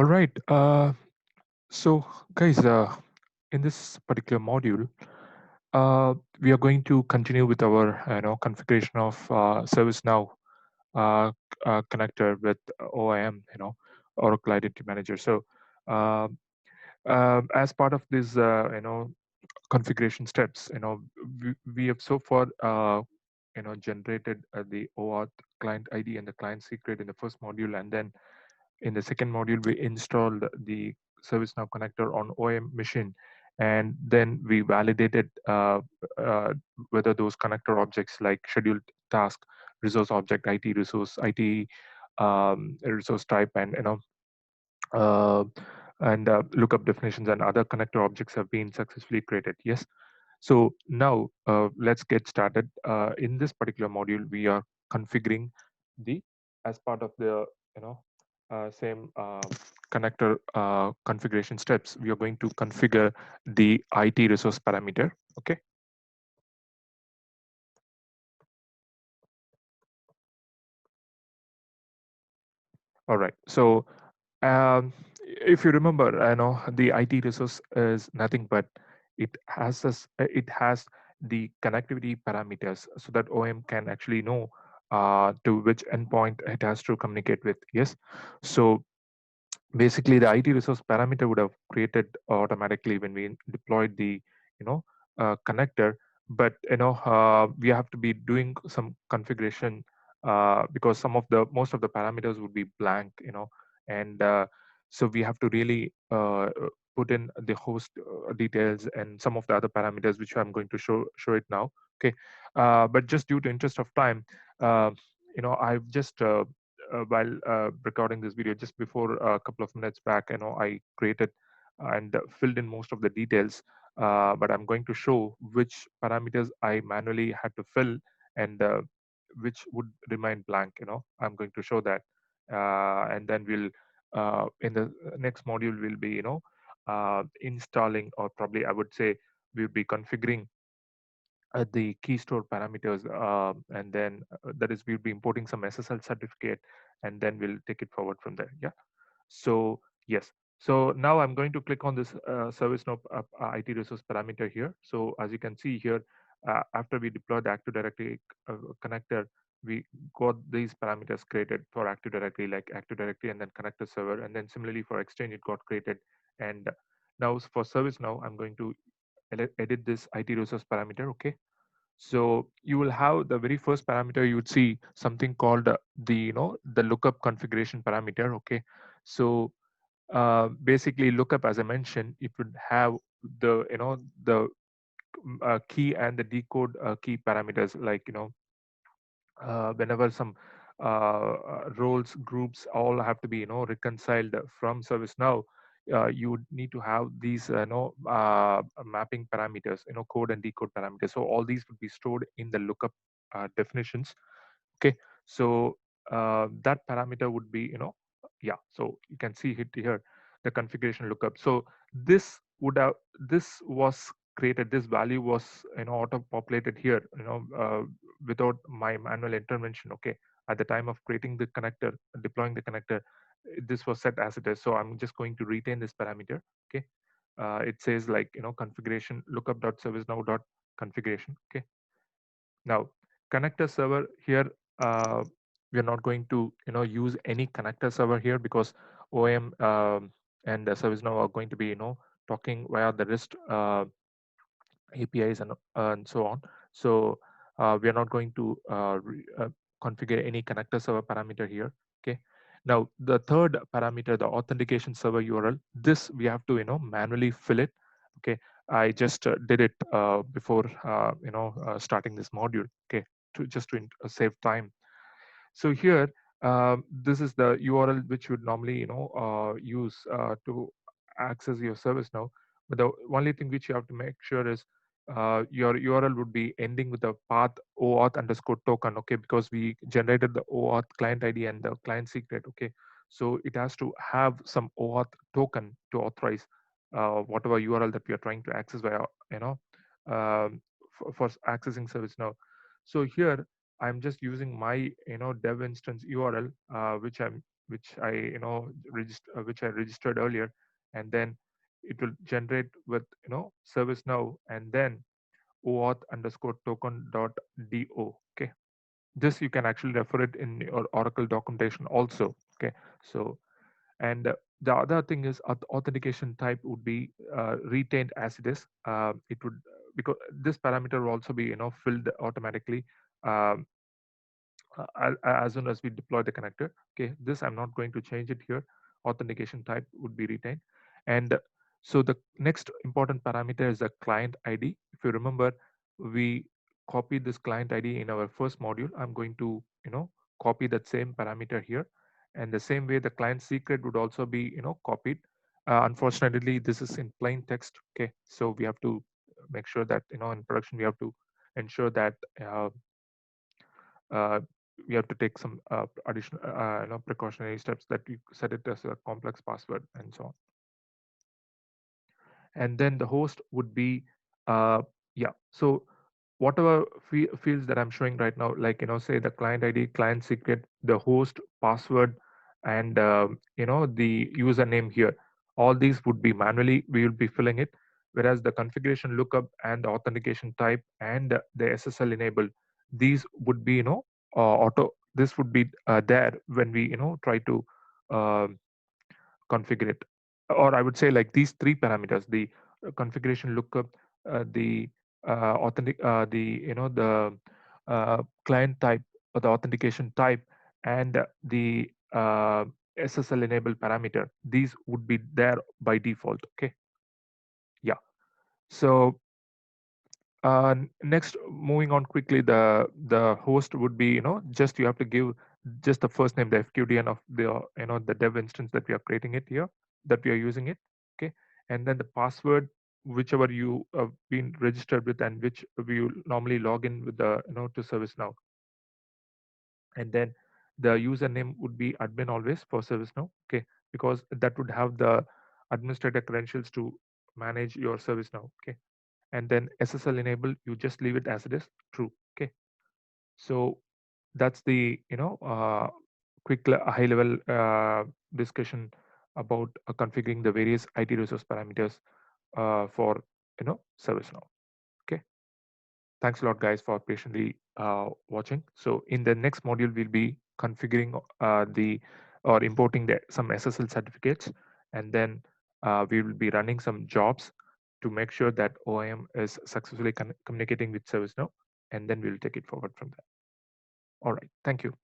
All right. So, guys, in this particular module, we are going to continue with our configuration of ServiceNow connector with OIM, Oracle Identity Manager. So, uh, as part of this, configuration steps, we have so far, generated the OAuth client ID and the client secret in the first module, and then in the second module, we installed the ServiceNow connector on OM machine, and then we validated uh, whether those connector objects like scheduled task, resource object, IT resource, IT resource type, and uh, lookup definitions and other connector objects have been successfully created. Yes. So now let's get started. In this particular module, we are configuring the as part of the you know same connector configuration steps. We are going to configure the IT resource parameter. Okay. All right. So um, if you remember, I know the IT resource is nothing but it has the connectivity parameters so that OM can actually know to which endpoint it has to communicate with. Yes. So basically the IT resource parameter would have created automatically when we deployed the connector, but we have to be doing some configuration because most of the parameters would be blank, and so we have to really put in the host details and some of the other parameters which I'm going to show it now. Okay. But just due to interest of time, uh, I've just while recording this video just before a couple of minutes back, I created and filled in most of the details, but I'm going to show which parameters I manually had to fill and which would remain blank. I'm going to show that, and then we'll in the next module we'll be installing, or probably I would say we'll be configuring the key store parameters, and then that is we'll be importing some SSL certificate, and then we'll take it forward from there. Yeah. So yes. So now I'm going to click on this ServiceNow IT resource parameter here. So as you can see here, after we deploy the Active Directory connector, we got these parameters created for Active Directory, like Active Directory and then connector server, and then similarly for Exchange it got created. And now for ServiceNow, I'm going to edit this IT resource parameter. Okay. So you will have the very first parameter, you would see something called the the lookup configuration parameter. Okay. So basically lookup, as I mentioned, it would have the the key and the decode key parameters, like whenever some roles groups all have to be reconciled from ServiceNow, you would need to have these mapping parameters, code and decode parameters. So all these would be stored in the lookup definitions. Okay. So that parameter would be yeah, so you can see it here, the configuration lookup. So this would have this was created, this value was auto populated here, without my manual intervention. Okay. At the time of creating the connector, deploying the connector, this was set as it is. So I'm just going to retain this parameter. Okay. It says like configuration lookup.servicenow.configuration. Okay. Now, connector server here, we are not going to use any connector server here, because OM and ServiceNow are going to be talking via the REST APIs and so on. So we are not going to configure any connector server parameter here. Okay. Now the third parameter, the authentication server URL, this we have to manually fill it. Okay. I just did it before starting this module. Okay. To just to save time. So here, this is the URL which you would normally use to access your service now. But the only thing which you have to make sure is your URL would be ending with the path OAuth underscore token. Okay, because we generated the OAuth client ID and the client secret. Okay, so it has to have some OAuth token to authorize whatever URL that we are trying to access via for accessing service now. So here I'm just using my dev instance URL, which I which I registered earlier, and then it will generate with ServiceNow, and then OAuth underscore token dot do. Okay, this you can actually refer it in your Oracle documentation also. Okay, so and the other thing is authentication type would be retained as it is. It would because this parameter will also be filled automatically um, as soon as we deploy the connector. Okay, this I'm not going to change it here. Authentication type would be retained. And so the next important parameter is the client ID. If you remember, we copied this client ID in our first module. I'm going to copy that same parameter here, and the same way the client secret would also be copied. Unfortunately, this is in plain text. Okay, so we have to make sure that in production we have to ensure that uh, we have to take some additional precautionary steps, that you set it as a complex password and so on. And then the host would be yeah, so whatever fields that I'm showing right now, like say the client ID, client secret, the host, password, and the username here, all these would be manually we will be filling it, whereas the configuration lookup and the authentication type and the SSL enable, these would be auto, this would be there when we try to um configure it. Or I would say like these three parameters: the configuration lookup, the authentic the the client type or the authentication type, and the SSL enable parameter. These would be there by default. Okay, yeah. So next, moving on quickly, the host would be just you have to give just the first name, the FQDN of the the dev instance that we are creating it here, that we are using it. Okay, and then the password, whichever you have been registered with and which we will normally log in with the to ServiceNow, and then the username would be admin always for ServiceNow. Okay, because that would have the administrator credentials to manage your ServiceNow. Okay, and then SSL enable, you just leave it as it is, true. Okay, so that's the quick high level discussion about configuring the various IT resource parameters for ServiceNow. Okay, thanks a lot guys for patiently watching. So in the next module we'll be configuring the or importing some SSL certificates, and then we will be running some jobs to make sure that OIM is successfully communicating with ServiceNow, and then we'll take it forward from there. All right, thank you.